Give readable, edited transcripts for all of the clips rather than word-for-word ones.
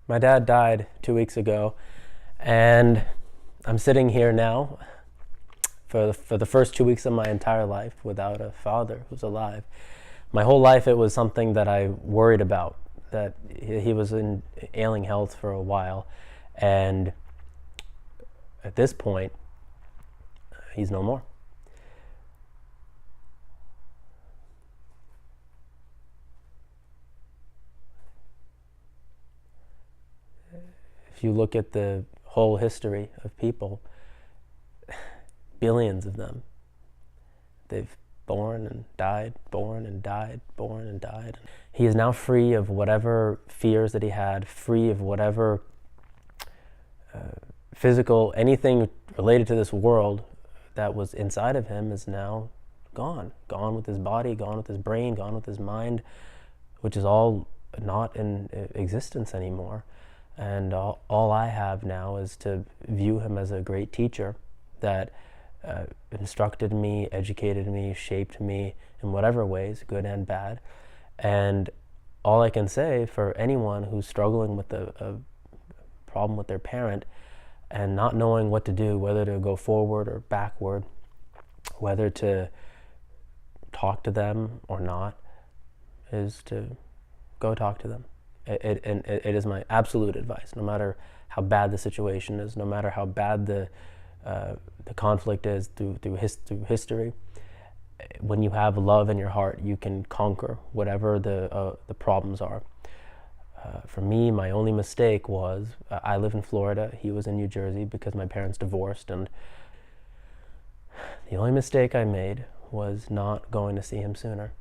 My dad died 2 weeks ago, and I'm sitting here now for the first 2 weeks of my entire life without a father who's alive. My whole life it was something that I worried about, that he was in ailing health for a while, and at this point, he's no more. If you look at the whole history of people, billions of them, they've born and died, born and died, born and died. He is now free of whatever fears that he had, free of whatever physical, anything related to this world that was inside of him is now gone. Gone with his body, gone with his brain, gone with his mind, which is all not in existence anymore. And all I have now is to view him as a great teacher that instructed me, educated me, shaped me in whatever ways, good and bad. And all I can say for anyone who's struggling with a problem with their parent and not knowing what to do, whether to go forward or backward, whether to talk to them or not, is to go talk to them. It is my absolute advice, no matter how bad the situation is, no matter how bad the conflict is through history. When you have love in your heart, you can conquer whatever the problems are. For me, my only mistake was I live in Florida. He was in New Jersey because my parents divorced, and the only mistake I made was not going to see him sooner.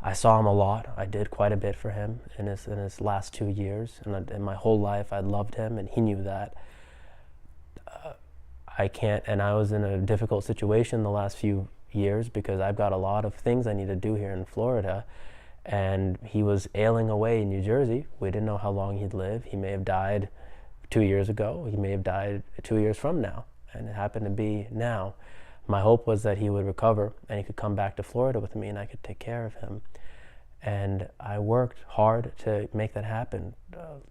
I saw him a lot. I did quite a bit for him in his last 2 years, and in my whole life I loved him, and he knew that. I was in a difficult situation the last few years because I've got a lot of things I need to do here in Florida, and he was ailing away in New Jersey. We didn't know how long he'd live. He may have died 2 years ago. He may have died 2 years from now, and it happened to be now. My hope was that he would recover and he could come back to Florida with me and I could take care of him. And I worked hard to make that happen.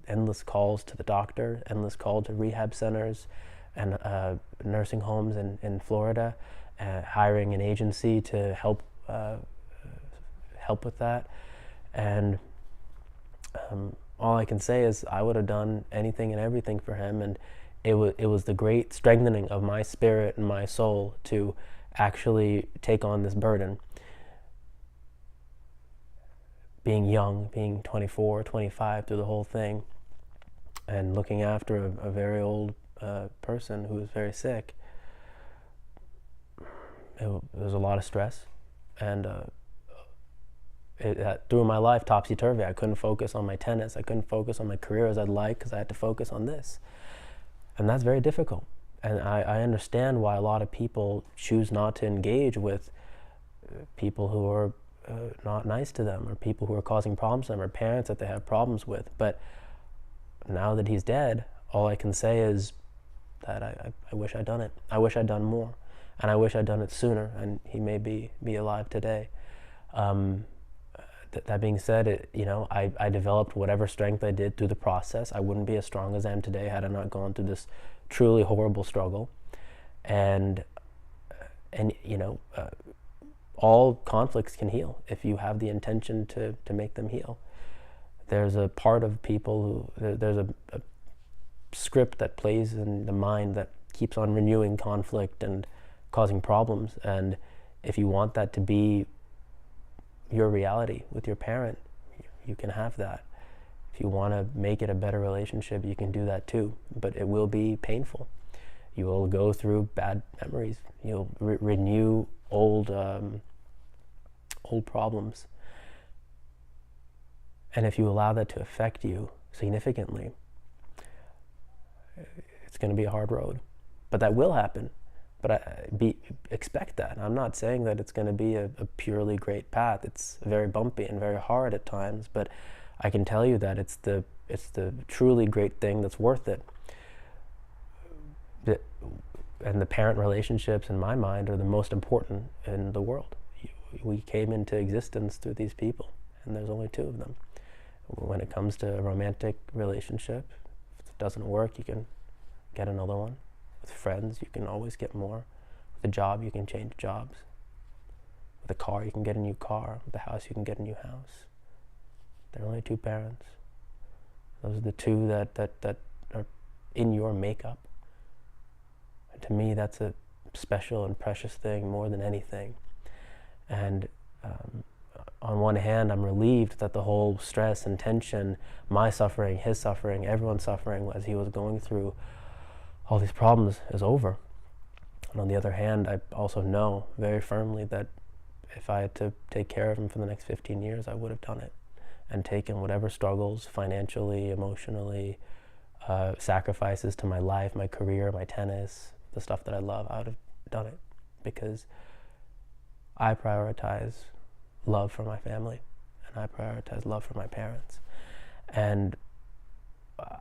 Endless calls to the doctor, endless calls to rehab centers and nursing homes in Florida, hiring an agency to help with that. And all I can say is I would have done anything and everything for him, and it was the great strengthening of my spirit and my soul to actually take on this burden. Being young, being 24, 25 through the whole thing, and looking after a very old person who was very sick, it was a lot of stress, and it threw my life topsy-turvy. I couldn't focus on my tennis. I couldn't focus on my career as I'd like because I had to focus on this. And that's very difficult. And I understand why a lot of people choose not to engage with people who are not nice to them, or people who are causing problems to them, or parents that they have problems with. But now that he's dead, all I can say is that I wish I'd done it. I wish I'd done more. And I wish I'd done it sooner, and he may be alive today. That being said, I developed whatever strength I did through the process. I wouldn't be as strong as I am today had I not gone through this truly horrible struggle. And all conflicts can heal if you have the intention to make them heal. There's a part of people there's a script that plays in the mind that keeps on renewing conflict and causing problems. And if you want that to be your reality with your parent, you can have that. If you want to make it a better relationship, you can do that too, but it will be painful. You will go through bad memories. You'll renew old problems. And if you allow that to affect you significantly, it's going to be a hard road. But that will happen. But expect that. I'm not saying that it's going to be a purely great path. It's very bumpy and very hard at times, but I can tell you that it's the truly great thing that's worth it. And the parent relationships, in my mind, are the most important in the world. We came into existence through these people, and there's only two of them. When it comes to a romantic relationship, if it doesn't work, you can get another one. With friends, you can always get more. With a job, you can change jobs. With a car, you can get a new car. With a house, you can get a new house. There are only two parents. Those are the two that are in your makeup. And to me, that's a special and precious thing more than anything. And on one hand, I'm relieved that the whole stress and tension, my suffering, his suffering, everyone's suffering as he was going through all these problems is over. And on the other hand, I also know very firmly that if I had to take care of him for the next 15 years, I would have done it and taken whatever struggles, financially, emotionally, sacrifices to my life, my career, my tennis, the stuff that I love, I would have done it because I prioritize love for my family and I prioritize love for my parents. And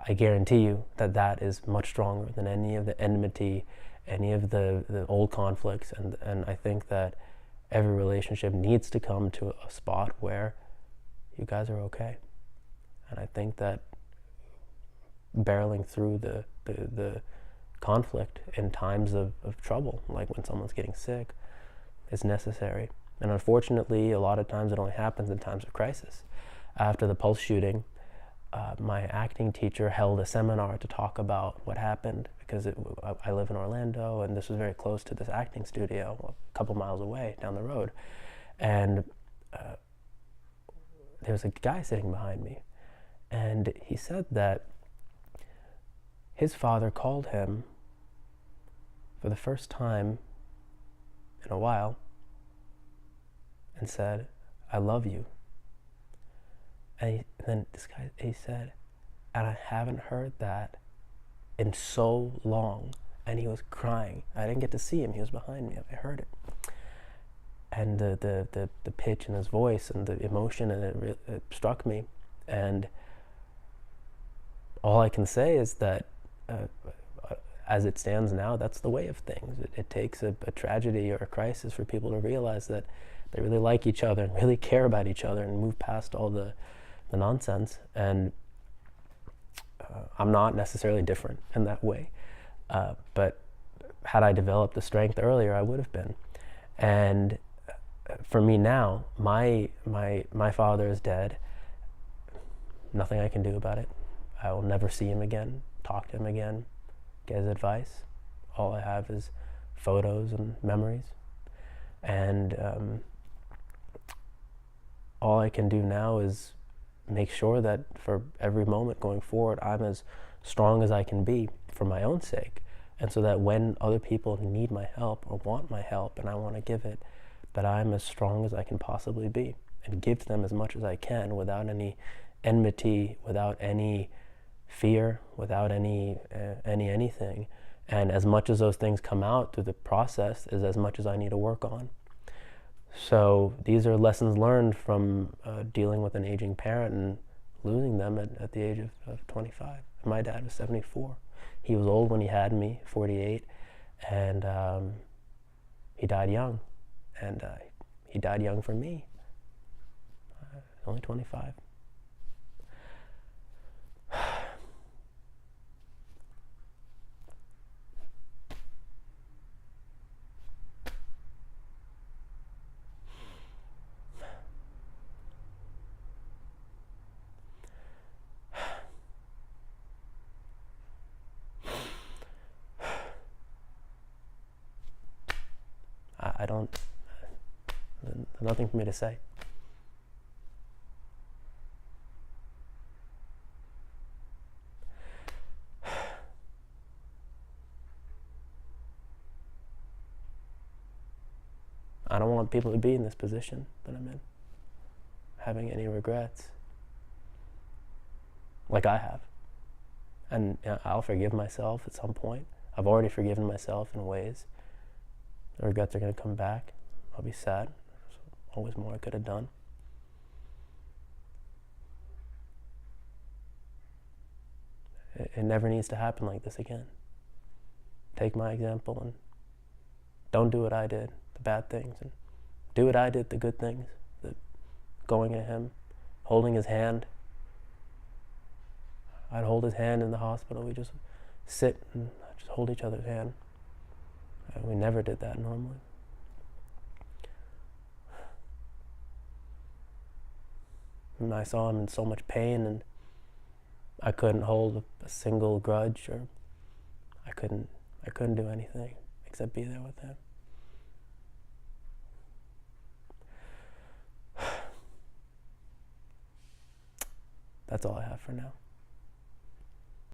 I guarantee you that that is much stronger than any of the enmity, any of the old conflicts. And I think that every relationship needs to come to a spot where you guys are okay. And I think that barreling through the conflict in times of trouble, like when someone's getting sick, is necessary. And unfortunately, a lot of times it only happens in times of crisis. After the Pulse shooting, my acting teacher held a seminar to talk about what happened because I live in Orlando and this was very close to this acting studio, a couple miles away down the road. And there was a guy sitting behind me and he said that his father called him for the first time in a while and said, "I love you." And then this guy, he said, and I haven't heard that in so long. And he was crying. I didn't get to see him. He was behind me. I heard it. And the pitch in his voice and the emotion, and it struck me. And all I can say is that as it stands now, that's the way of things. It takes a tragedy or a crisis for people to realize that they really like each other and really care about each other and move past all the nonsense. And I'm not necessarily different in that way. But had I developed the strength earlier, I would have been. And for me now, my father is dead. Nothing I can do about it. I will never see him again, talk to him again, get his advice. All I have is photos and memories. And all I can do now is make sure that for every moment going forward, I'm as strong as I can be for my own sake. And so that when other people need my help or want my help and I want to give it, that I'm as strong as I can possibly be and give them as much as I can without any enmity, without any fear, without anything. And as much as those things come out through the process is as much as I need to work on. So these are lessons learned from dealing with an aging parent and losing them at the age of 25. My dad was 74. He was old when he had me, 48, and he died young. And he died young for me, only 25. I don't, there's nothing for me to say. I don't want people to be in this position that I'm in, having any regrets, like I have. And I'll forgive myself at some point. I've already forgiven myself in ways. The regrets are going to come back. I'll be sad. There's always more I could have done. It never needs to happen like this again. Take my example and don't do what I did, the bad things, and do what I did, the good things, the going to him, holding his hand, I'd hold his hand in the hospital. We just sit and just hold each other's hand. We never did that normally. And I saw him in so much pain, and I couldn't hold a single grudge, or I couldn't do anything except be there with him. That's all I have for now.